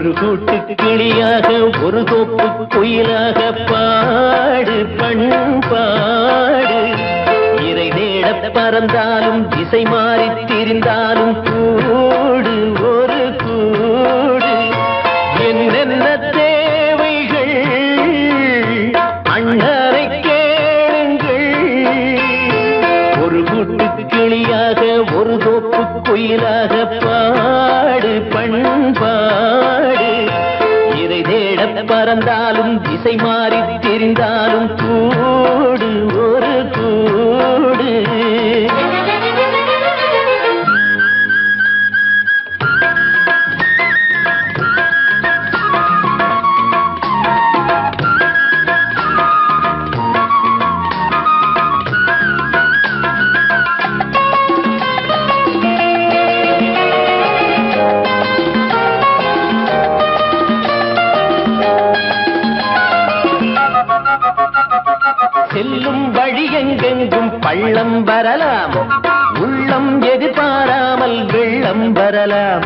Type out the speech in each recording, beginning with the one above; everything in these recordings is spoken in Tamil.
ஒரு கூட்டு கிளியாக ஒரு தோப்பு குயிலாக பாடு பண்பாடு. இறை தேட பறந்தாலும் திசை மாறி திரிந்தாலும் கூடு ஒரு கூடு. என்னென்ன தேவைகள் அண்ணரை கேளுங்கள். ஒரு கூட்டு கிளியாக ஒரு தோப்பு குயிலாக பாடு பண்பாடு. இறை தேட பறந்தாலும் திசை மாறி திரிந்தாலும் கூடு ஒரு கூடு. செல்லும் வழி எங்கெங்கும் பள்ளம் வரலாம், உள்ளம் எதிர்பாராமல் வெள்ளம் வரலாம்.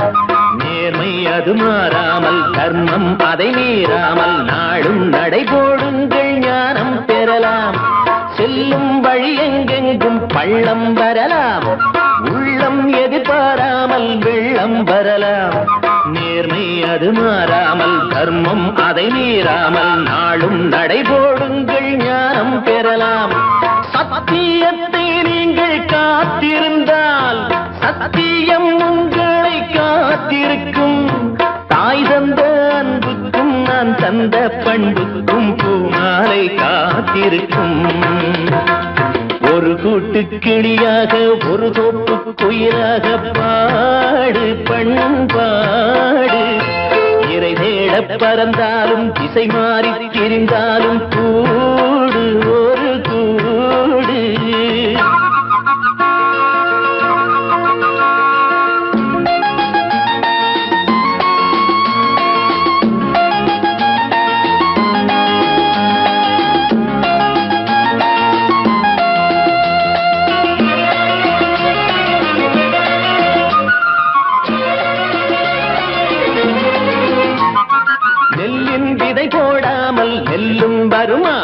நேர்மை அது மாறாமல் தர்மம் அதை மீறாமல் நாடும் நடைபோடுங்கள் ஞானம் பெறலாம். செல்லும் வழி எங்கெங்கும் பள்ளம் வரலாம், உள்ளம் எதிர்பாராமல் வெள்ளம் வரலாம். நேர்மை அது மாறாமல் தர்மம் அதை மீறாமல் நாளும் நடைபோடுங்கள் ஞானம் பெறலாம். சத்தியத்தை நீங்கள் காத்திருந்தால் சத்தியம் உங்களை காத்திருக்கும். தாய் தந்த அன்புக்கும் நான் தந்த பண்புக்கும் பூமாலை காத்திருக்கும். ஒரு கூட்டு கிளியாக ஒரு தோப்பு குயிலாக பாடு பண்பாடு. இறை தேட பறந்தாலும் திசை மாறி திரிந்தாலும் கூடு ஒரு கூடு. போடாமல் நெல்லும் வருமா,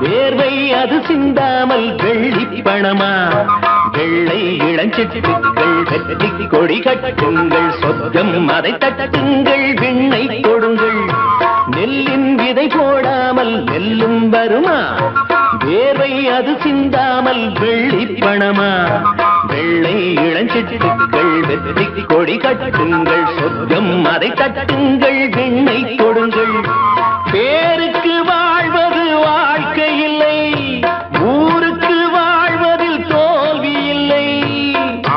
வேர்வை அது சிந்தாமல் வெள்ளி பணமா. வெள்ளை இளஞ்சிட்டுக்கள் வெற்றி கொடி கட்டுங்கள், சொர்க்கம் அதை தட்டுங்கள், விண்ணை கொடுங்கள். நெல்லின் விதை போடாமல் நெல்லும் வருமா, வேர்வை அது சிந்தாமல் வெள்ளி பணமா. வெள்ளை இளஞ்சிட்டுக்கள் வெற்றி கொடி கட்டுங்கள், சொர்க்கம் அதை தட்டுங்கள், விண்ணை கொடுங்கள். பேருக்கு வாழ்வது வாழ்க்கை இல்லை, ஊருக்கு வாழ்வதில் தோல்வி இல்லை.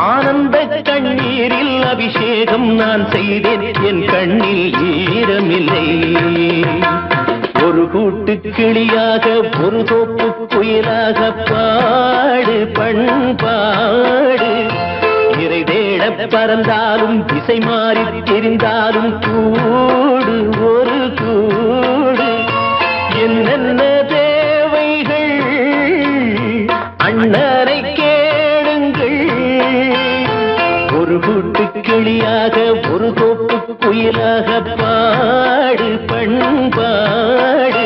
ஆனந்த கண்ணீரில் அபிஷேகம் நான் செய்தேன், என் கண்ணில் ஈரமில்லை. ஒரு கூட்டு கிளியாக ஒரு தோப்பு குயிலாக பாடு பண்பாடு. இறை தேட பறந்தாலும் திசை மாறி தெரிந்தாலும் கூடு ஒரு கூடு. என்னென்ன தேவைகள் அண்ணரை கேளுங்கள். ஒரு கூட்டு கிளியாக ஒரு தோப்பு குயிலாக பாடு பண்பாடு.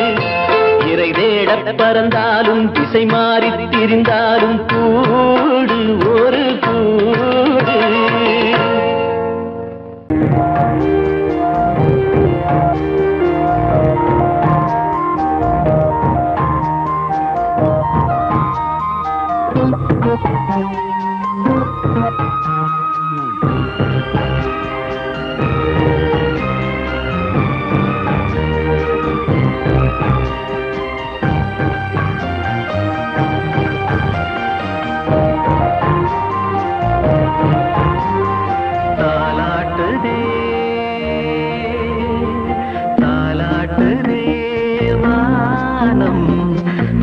இறை தேட பறந்தாலும் திசை மாறி திரிந்தாலும் கூடு ஒரு கூடு.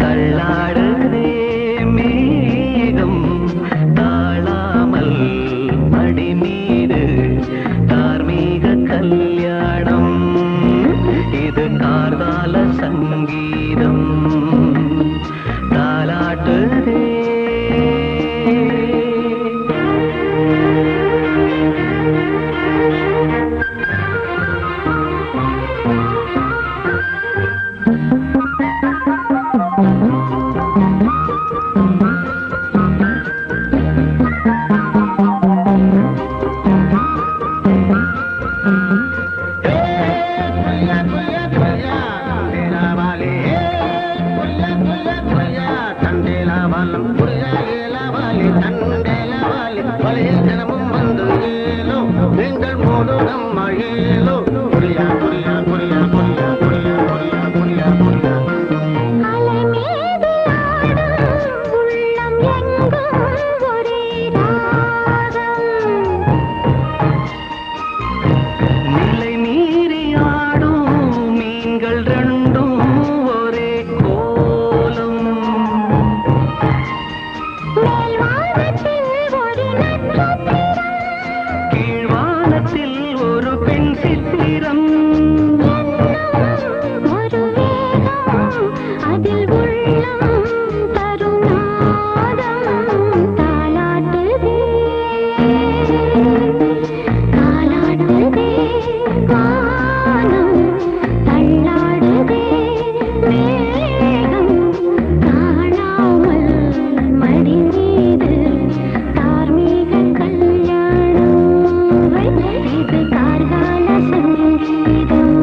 தள்ளாடுதே மேகம் தாழாமல் ஏலவாலி தண்டேலவாலி வலையில் தினமும் வந்து ஏலோ நீங்கள் மோடு நம்ம ஏலோ புரியா புரியா புரியா புரியா புரியா புரியா புரியா புரியா நிலை மீறி ஆடும் மீன்கள் ரெண்டும் ஒரே கோலம் கீழ்வானத்தில் ஒரு பெண் சித்திரம் அதில் உள்ளம் தருநாதம் தாலாட்டுதே தாலாட்டுதே வானம் தள்ளாடுதே மேகம் காணாமல் மடி மீது தார்மீக கல்யாணம் இது கார்கால சங்கீதம்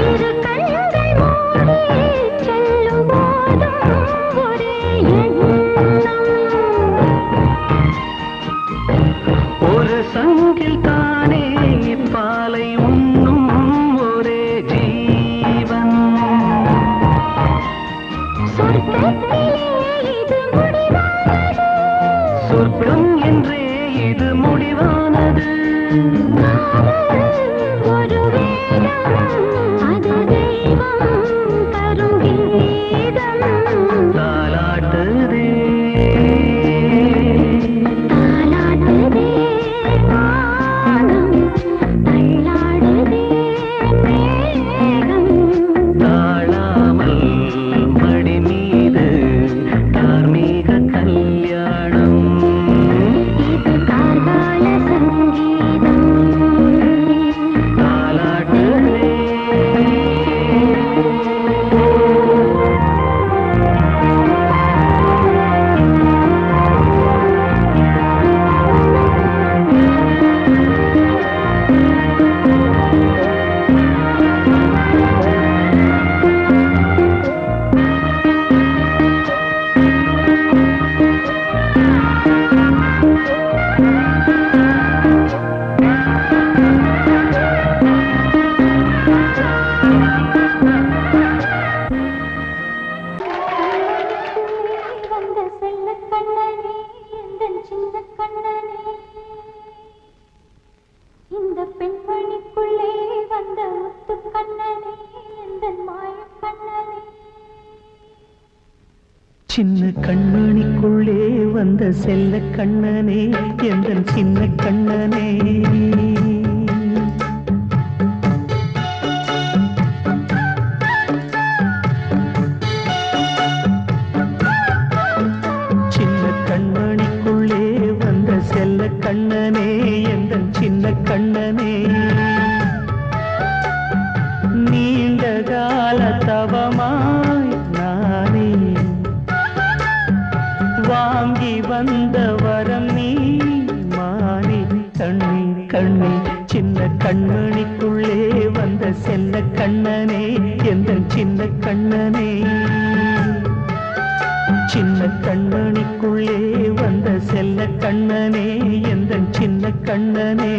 இரு கண்கள் மூடி செல்லும் போதும் ஒரே எண்ணம் ஒரு சங்கில் தானே பாலை உண்ணும் ஒரே ஜீவன் சொர்க்கத்திலே இது முடிவானது சொர்க்கம் என்றே இது முடிவானது ஒரு வேதம் அது தெய்வம் தரும் கீதம் தாலாட்டுதே தாலாட்டுதே வானம் தள்ளாடுதே மேகம் தாழாமல் மடி மீது தார்மீக கல்யாணம் இது கார்கால சங்கீதம் தாலாட்டுதே வந்த செல்ல கண்ணனே எந்தன் சின்ன கண்ணனே இந்த பெண்மணிக்குள்ளே வந்த முத்து கண்ணனே எந்தன் மாய கண்ணனே சின்ன கண்மணிக்குள்ளே வந்த செல்ல கண்ணனே எந்தன் சின்ன கண்ணனே சின்ன கண்மணிக்குள்ளே வந்த செல்ல கண்ணனே எந்தன் சின்ன கண்ணனே நீண்ட கால தவமாய் நானே வாங்கி வந்த வரம் நீ மானே கண்ணே கண்ணே சின்ன கண்மணிக்குள்ளே வந்த செல்ல கண்ணனே எந்தன் சின்ன கண்ணனே சின்ன கண்மணிக்குள்ளே வந்த செல்ல கண்ணனே எந்தன் சின்ன கண்ணனே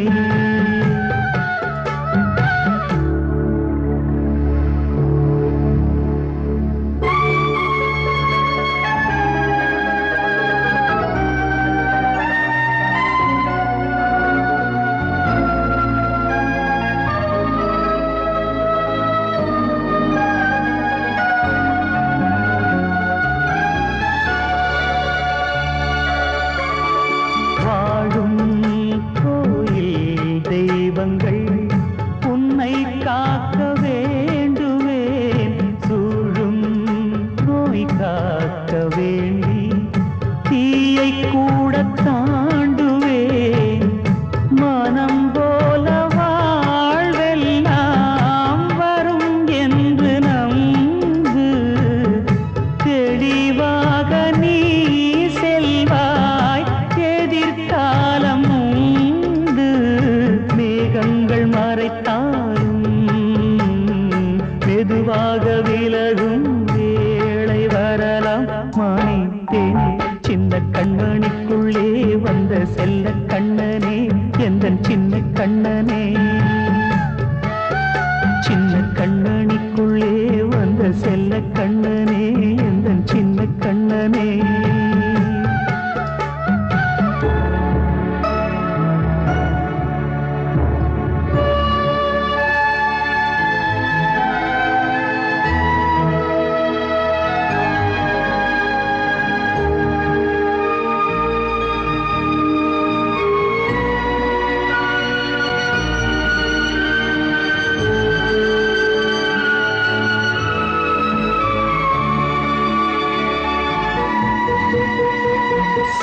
மெதுவாக விலகும் வேளை வரலாம் மானே தேனே சின்ன கண்மணிக்குள்ளே வந்த செல்ல கண்ணனே எந்தன் சின்ன கண்ணனே சின்ன கண்ணனிக்குள்ளே வந்த செல்ல கண்ணனே எந்தன் சின்ன கண்ணனே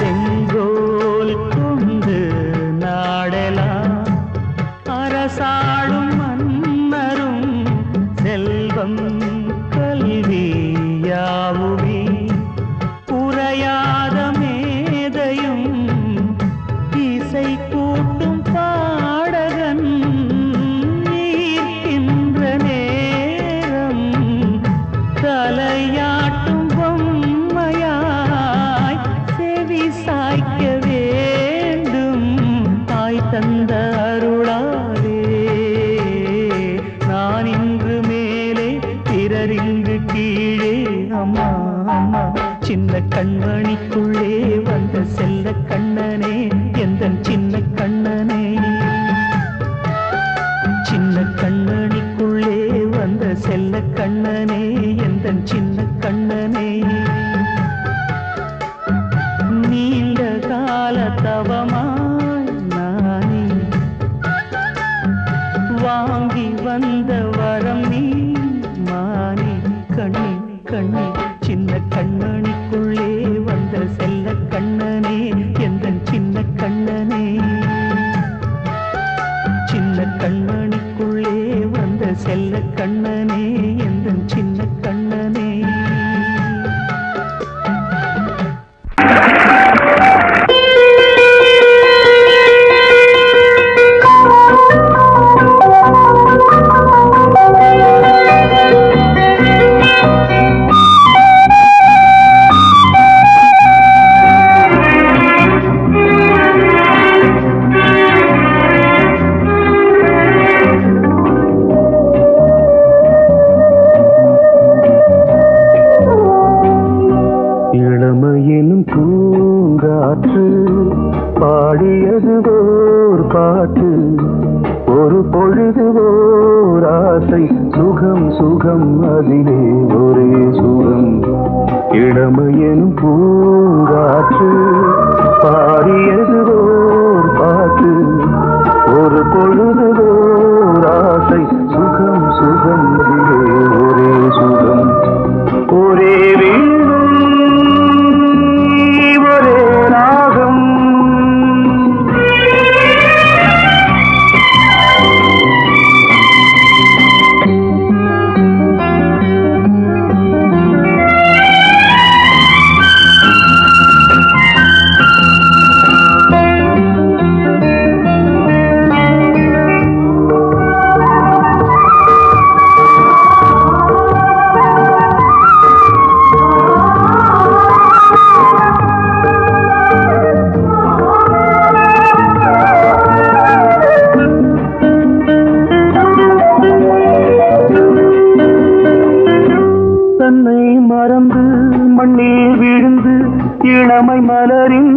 செங்கோல் கொண்டு நாடலாம் அரசாளும் மன்னரும் செல்வம் கல்வி யாவுமே உரையாத மேதையும் இசை கூட்டும் பாடகன் ஈர்க்கின்ற நேரம் தலையாட்டும் பொம்மையாய் செவி சாய்க்க வேண்டும் தாய் தந்த அருளாலே நான் இன்று மேலே பிறர் இங்கு கீழே அம்மா அம்மா சின்ன கண்மணிக்குள்ளே வந்த செல்ல கண்ணனே எந்தன் சின்ன கண்ணனே சின்ன கண்ணனிக்குள்ளே வந்த செல்ல கண்ணனே எந்தன் சின்ன கண்ணனே நீண்ட கால தவமாய் நானே வாங்கி வந்த வரம் நீ மானே கண்ணே கண்ணே சின்ன கண்ணனிக்குள்ளே வந்த செல்ல கண்ணனே எந்தன் சின்ன கண்ணனே சின்ன கண்ணனிக்குள்ளே வந்த செல்ல கண்ணனே எந்தன் சின்ன கண்ணனே இளமையெனும் பூங்காற்று பாடியது ஓர் பாட்டு ஒரு பொழுது ஓர் ஆசை சுகம் சுகம் அதிலே ஒரே சுகம் இளமையெனும் பூங்காற்று பாடியது ஓர் பாட்டு ஒரு பொழுது ஓர் ஆசை சுகம் சுகம் அதிலே ஒரே சுகம் ஒரே மண்ணில் விழுந்து இளமை மலரின்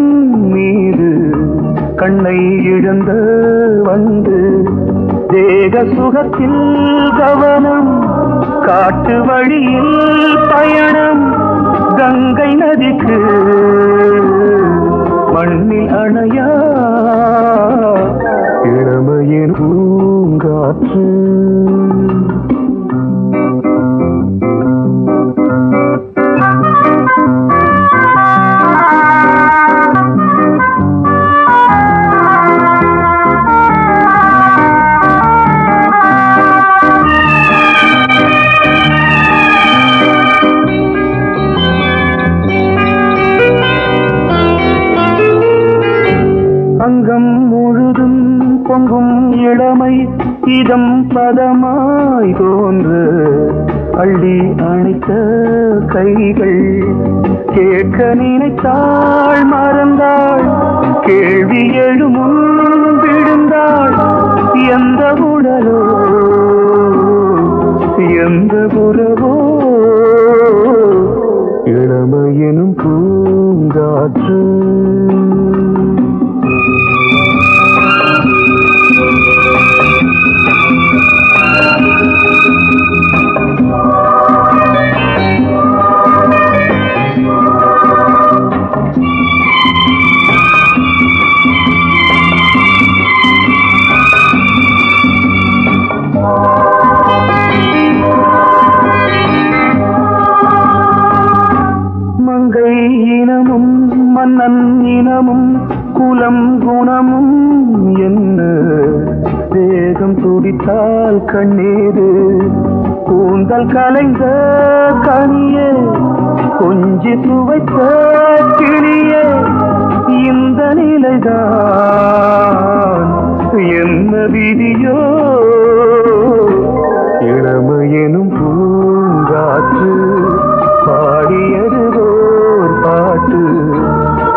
மீது கண்ணை இழந்த வந்து தேக சுகத்தில் கவனம் காட்டு வழியில் பயணம் கங்கை நதிக்கு மண்ணில் அணையா இளமையின் பூங்காற்று அங்கம் முழுதும் பொங்கும் இளமை இதம் பதமாய் தோன்று அள்ளி அணைத்த கைகள் கேட்க நினைத்தாள் மறந்தாள் கேள்வி எழுமுன் விழுந்தாள் எந்த உடலோ எந்த உறவோ இளமையெனும் பூங்காற்று மன்னன் இனமும் குலம் குணமும் என்ன வேகம் துடித்தால் கண்ணீரு கூந்தல் கலைந்த கனியே கொஞ்சி துவைத்த கிளியே இந்த நிலைதான் என்ன விதியோ இளமையெனும் பூங்காற்று பாடியதுவோர் பாட்டு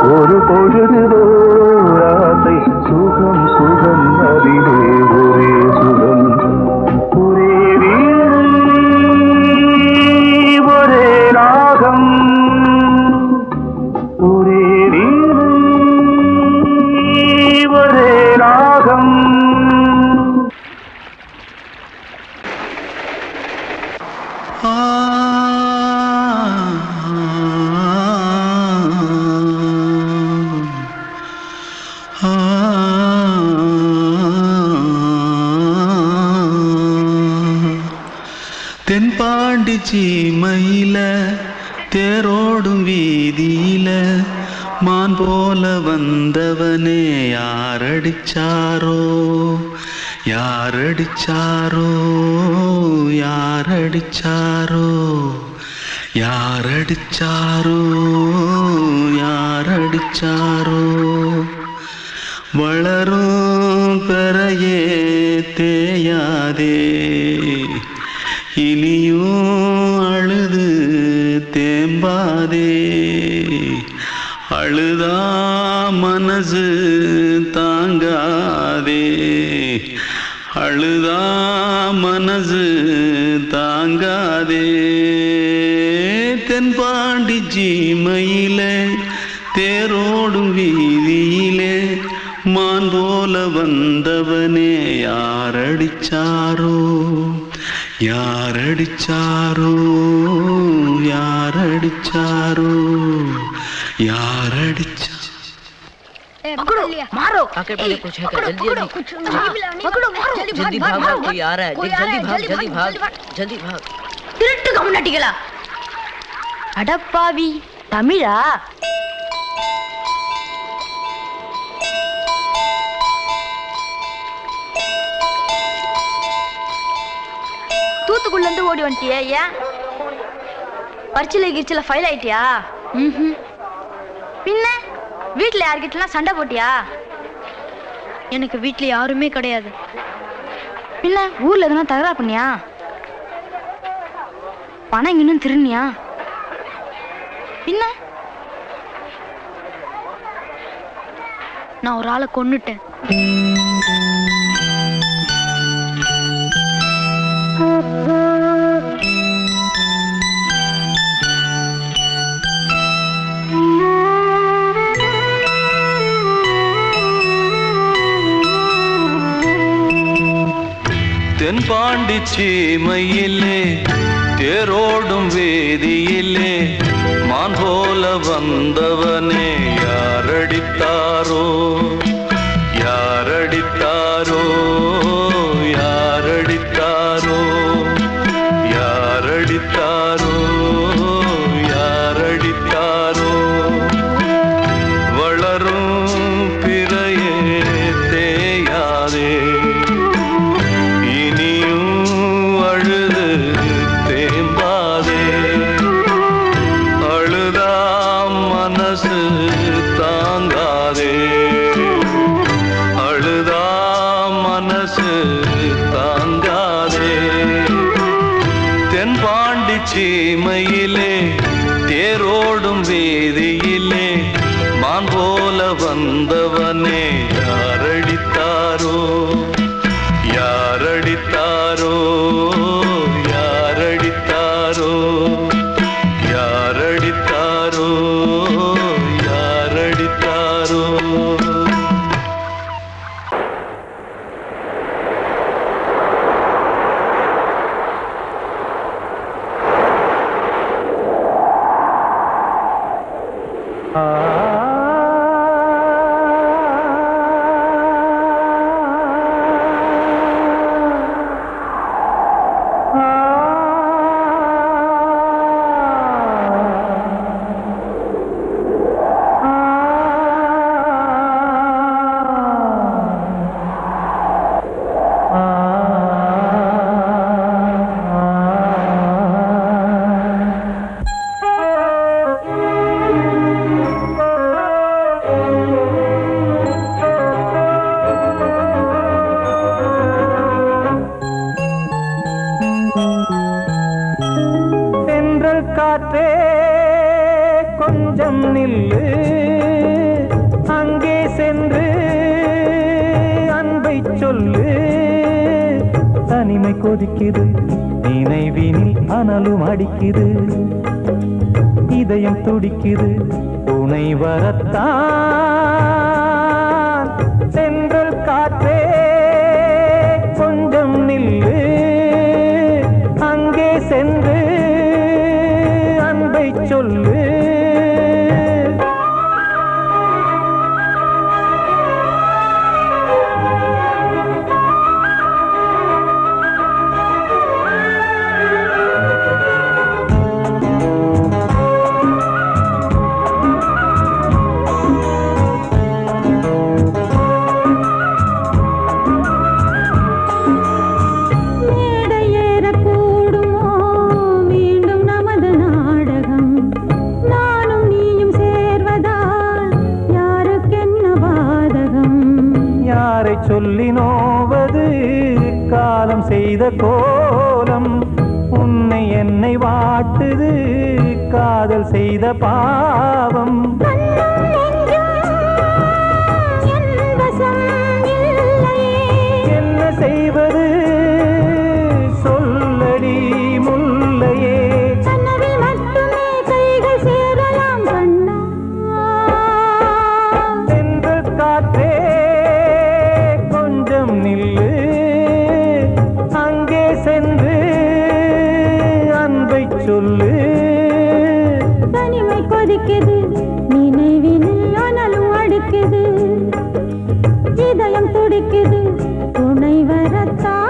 ஒரு பொழுதுவோர் ஆசை சுகம் சுகம் அதிலே ஒரே சுகம் ஒரே வீடு ஒரே ராகம் ஒரே வீடு ஒரே ராகம் தென்பாண்டி சீமையில தேரோடும் வீதியில மான் போல வந்தவனே யாரடிச்சாரோ யாரடிச்சாரோ யாரடிச்சாரோ யாரடிச்சாரோ யாரடிச்சாரோ வளரும் பெறையே தேயாதே இனியும் அழுது தேம்பாதே அழுதா மனசு தாங்காதே அழுதா மனசு தாங்காதே தென்பாண்டி சீமையிலே தேரோடும் வீதியிலே மான் போல வந்தவனே யாரடிச்சாரோ யாரடிச்சாரோ யாரடிச்சாரோ यारडिचा पकड़ो मारो आके पहले कुछ है क्या जल्दी जल्दी पकड़ो मारो जल्दी भाग भाग कोई आ रहा है जल्दी भाग जल्दी भाग திருட்டு கம்முனட்டிகளா அடப்பாவி தமிழா தூத்துக்குள்ள இருந்து ஓடி வந்துட்டியா ஏன் பரிச்சையில கிரிச்சல ஃபைல் ஆயிட்டியா பின்ன வீட்டுல யார்கிட்டலாம் சண்டை போட்டியா எனக்கு வீட்டுல யாருமே கிடையாது பின்ன ஊர்ல எதுனா தகராறு பண்ணியா பணம் இன்னும் திருநியா பின்ன நான் ஒரு ஆளை கொன்னுட்டேன் தென்பாண்டி சீமையிலே தேரோடும் வேதியிலே மான் போல வந்தவனே யாரடித்தாரோ யாரடித்தாரோ யாரடித்தாரோ யாரடித்தாரோ யாரடித்தாரோ வளரும் பிறையே தேயாதே தாங்காதே பாண்டி சீமையிலே தேரோடும் வீதியிலே மான் போல வந்தவனே யாரடித்தாரோ யாரடித்தாரோ யாரடித்தாரோ யாரடித்தாரோ யாரடித்தாரோ காற்றே கொஞ்சம் நில்லு அங்கே சென்று அன்பை சொல்லு தனிமை கொதிக்குது நினைவினில் அனலும் அடிக்குது இதயம் துடிக்குது துணை வரத்தான் சென்றல் காற்றே கொஞ்சம் நில்லு அங்கே சென்று சொல்லு சொல்லி நோவது காலம் செய்த கோலம் உன்னை என்னை வாட்டுது காதல் செய்த பாவம் என்ன செய்வது சொல்லடி முல்லையே சென்று காற்றே நில்லு அங்கே சென்று அன்பை சொல்லு தனிமை கொதிக்குது நினைவினில் அனலும் அடிக்குது இதயம் துடிக்குது துணை வரத்தான்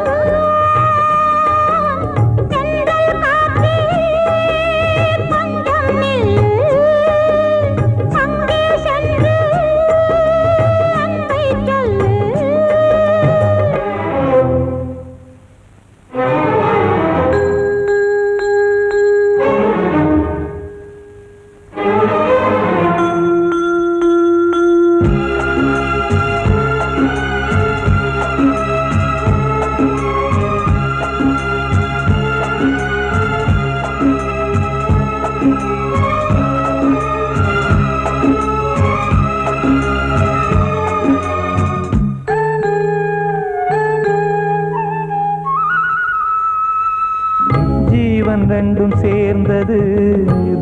ரெண்டும் சேர்ந்தது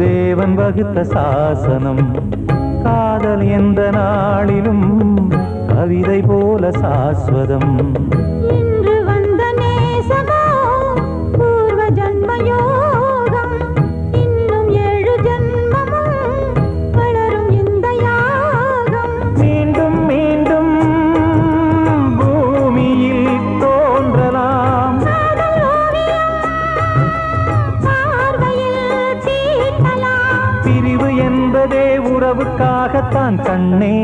தேவன் வகுத்த சாசனம் காதல் எந்த நாளிலும் கவிதை போல சாஸ்வதம் இன்று வந்த நேசமோ பூர்வ ஜன்மயோகம் இன்னும் 7 ஜன்மமும் வளரும் இந்த யாகம் மீண்டும் மீண்டும் பூமியில் தோன்றலாம் பிரிவு என்பதே உறவுக்காகத்தான் கண்ணே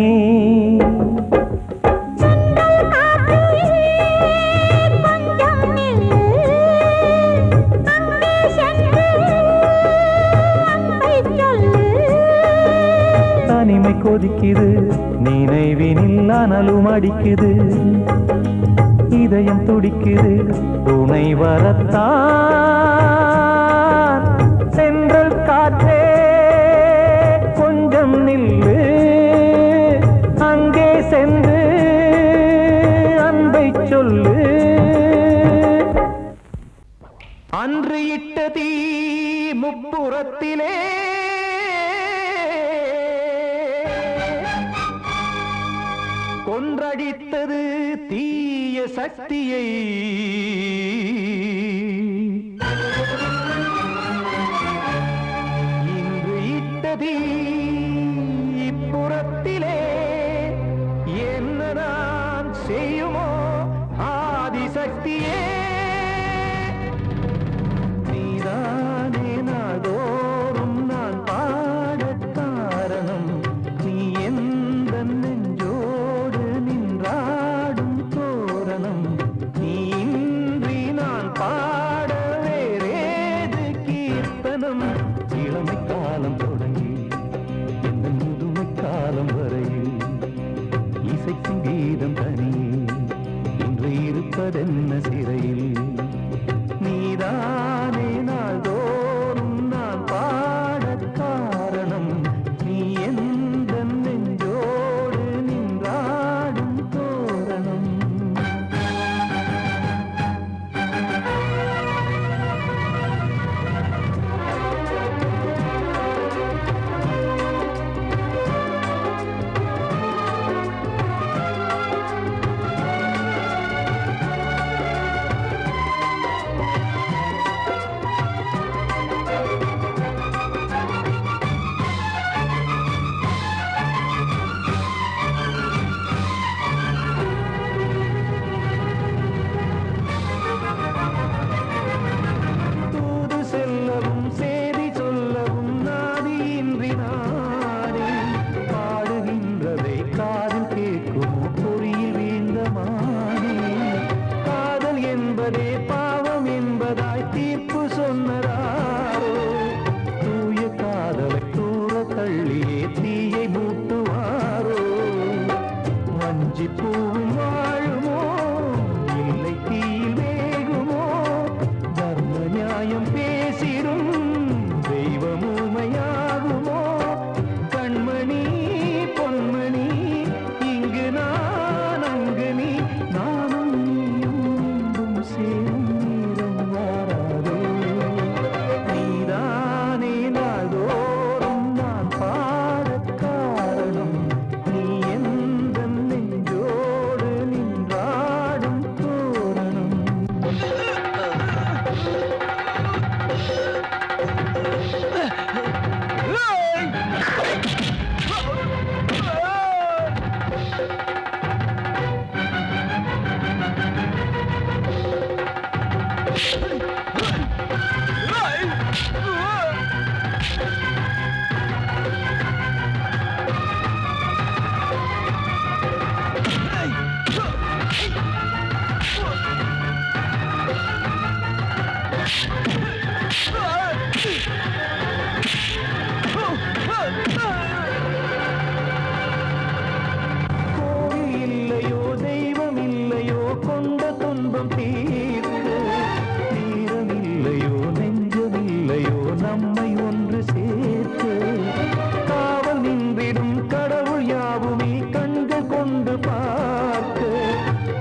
தனிமை கொதிக்குது நினைவினில் அனலும் அடிக்குது இதயம் துடிக்குது துணை வரத்தான் இட்ட தீ முப்புறத்திலே கொன்றடித்தது தீய சக்தியை இன்று இட்ட தீ இப்புறத்திலே என்னதான் செய்யுமோ ஆதிசக்தியே நீதானே நாள்தோறும் நான் பாடக் காரணம் நீ எந்த நெஞ்சோடு நின்றாடும் தோரணம் நீ இன்றி நான் பாட வேறேது கீர்த்தனம் இளமை காலம் தொடங்கி இந்த முதுமை காலம் வரையில் இசைக்கும் கீதம் தனியே இன்று இருப்பதென்ன சிறையில் நீதானே நாள்தோறும் நான் பாடக் காரணம் நீ எந்த நெஞ்சோடு நின்றாடும் தோரணம் பூவும் வாழுமோ இல்லை தீயில் வேகுமோ தர்ம நியாயம் பேசிடும் தெய்வம் ஊமையாகுமோ கண்மணி பொன்மணி இங்கு நான் அங்கு நீ நானும் நீயும் மீண்டும் சேரும் நேரம் வாராதோ நீதானே நாள்தோறும் நான் பாடக் காரணம் நீ எந்த நெஞ்சோடு நின்றாடும் தோரணம் கோவில் இல்லையோ தெய்வம் இல்லையோ கொண்ட துன்பம் தீர்க்க நேரம் இல்லையோ நெஞ்சம் இல்லையோ நம்மை ஒன்று சேர்க்க காவல் நின்றிடும் கடவுள் யாவுமே கண்கள் கொண்டு பார்க்க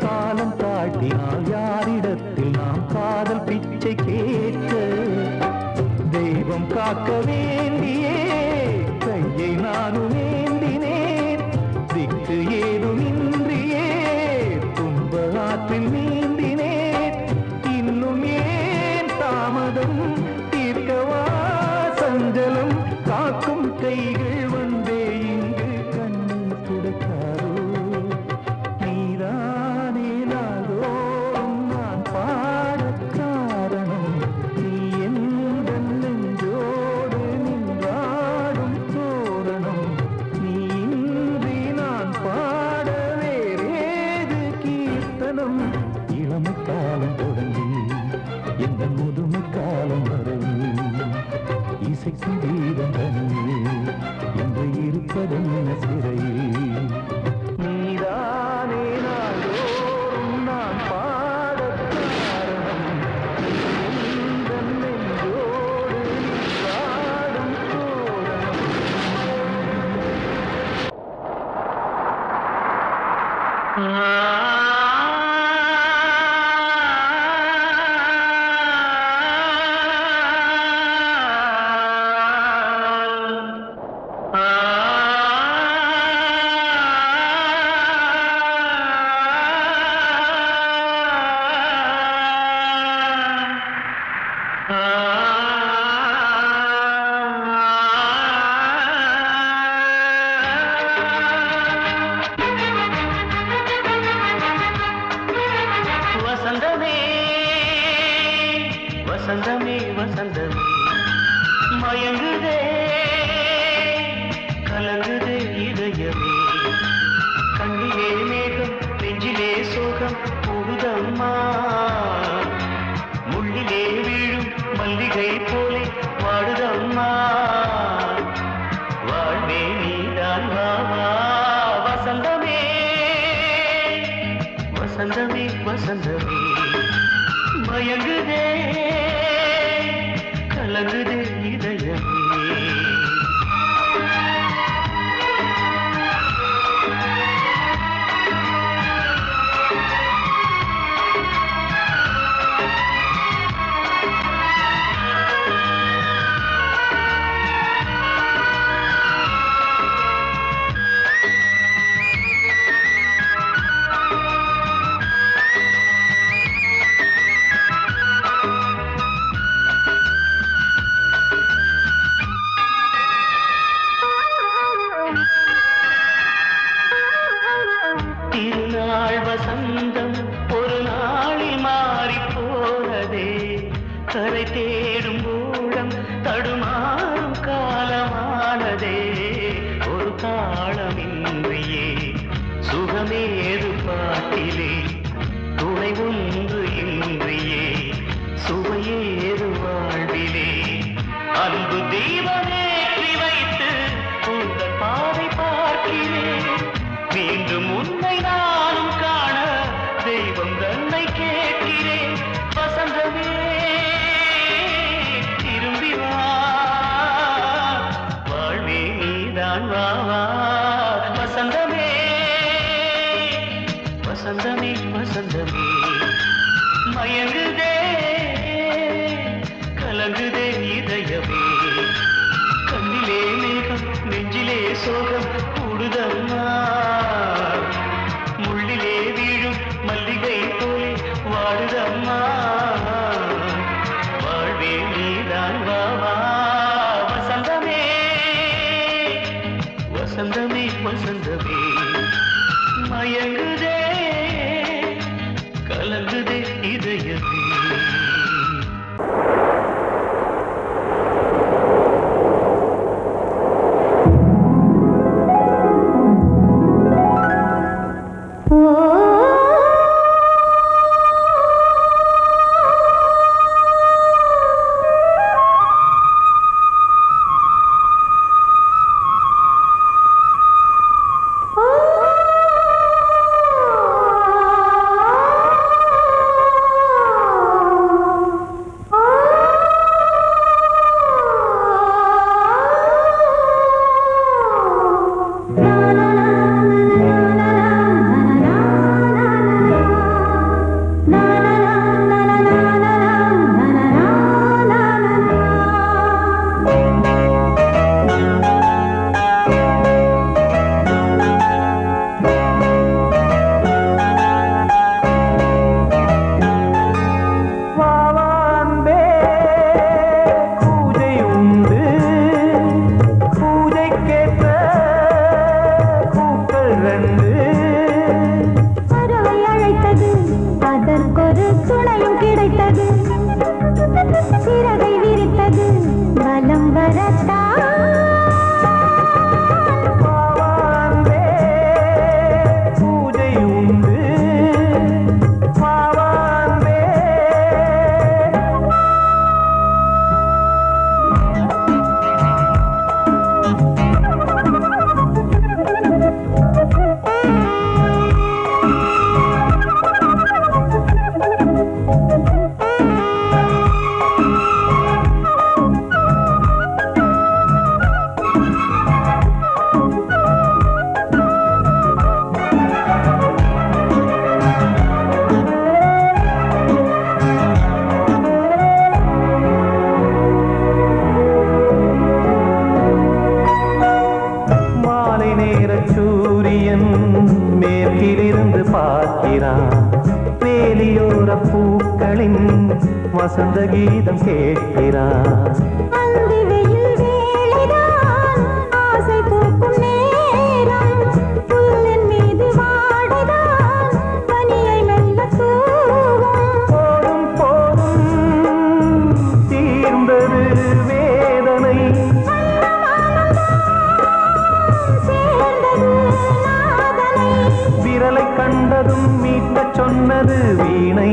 காலம் காட்டினால் யாரிடத்தில் நாம் காதல் பிச்சை கேட்க தெய்வம் காக்க வேண்டியே கையை நானும் ஏந்தினேன் திக்கு ஏதுமின்றியே துன்ப ஆற்றில் நீந்தினேன் இன்னும் ஏன் தாமதம் தீர்க்கவா சஞ்சலம் காக்கும் கைகள் வந்தே இங்கு கண்ணீர் துடைக்காதோ நீதானே நாள்தோறும் நான் பாடக் காரணம் நீ எந்த நெஞ்சோடு நின்றாடும் தோரணம் நீ இன்றி நான் பாட வேறேது கீர்த்தனம் இளமை காலம் தொடங்கி எந்த முதுமை காலம் வரையில் இசைக்கு வீதம் தனியே என்று இருப்பதென்ன சிறையில் நீதானே நாள்தோறும் நான் பாடக் காரணம் நீ எந்த நெஞ்சோடு நின்றாடும் தோரணம் மயங்குதே கலங்குதே இதயமே கண்ணிலே மேகம் நெஞ்சிலே சோகம் கூடுதம்மா முள்ளிலே வீழும் மல்லிகை போலே வாடுதம்மா வாழ்வே நீதான் வாவா வசந்தமே வசந்தமே வசந்தமே மயங்குதே கலங்குதே இதயமே திருநாள் வசந்தம் ஒரு நாளில் மாறி போனதே கரை தேடும் ஊழம் தடுமாறும் காலமானதே ஒரு தாளமின்றியே சுகமேது பாட்டிலே துணை ஒன்று இன்றியே சுவையேது வாழ்விலே அன்பு தீபமேற்றி வைத்து உங்கள் பாதை பார்க்கிறேன் மீண்டும் உன்னை நானும் காண தெய்வம் தன்னை கேட்கிறேன் வசந்தமே திரும்பி வா வாழ்வே நீதான் வா வா வசந்தமே வசந்தமே வசந்தமே மயங்குதே கலங்குதே இதயமே கண்ணிலே மேகம் நெஞ்சிலே சோகம் கூடுதம்மா முள்ளிலே வீழும் மல்லிகை போலே வாடுதம்மா வாழ்வே நீதான் வா வா வசந்தமே வசந்தமே வசந்தமே மயங்குதே கலங்குதே இதயமே வசந்த கீதம் கேட்கிறான். போதும் போதும் தீர்ந்தது வேதனை வாசித்தது வீணை.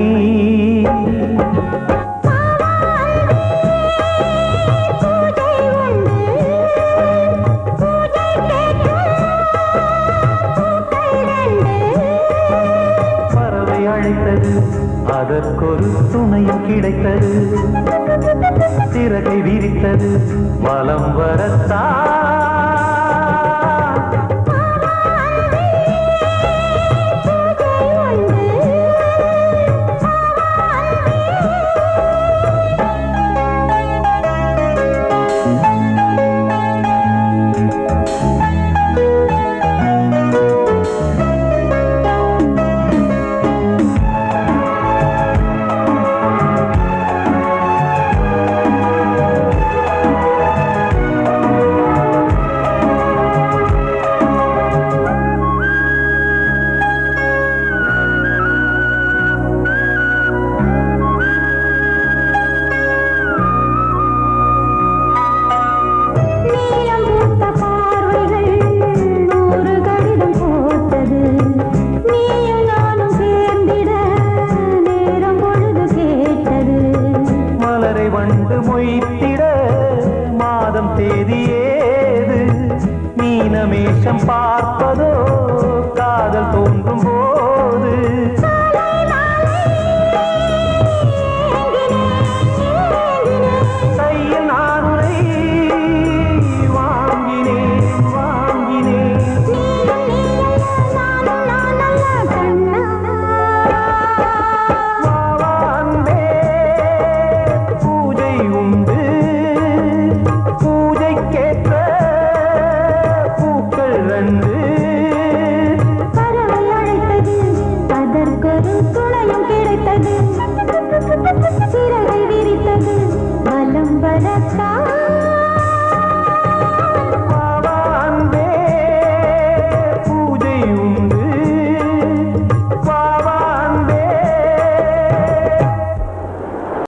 பறவை அழைத்தது, அதற்கொரு துணையும் கிடைத்தது. சிறகை விரித்தது, வலம் வரத்தான்.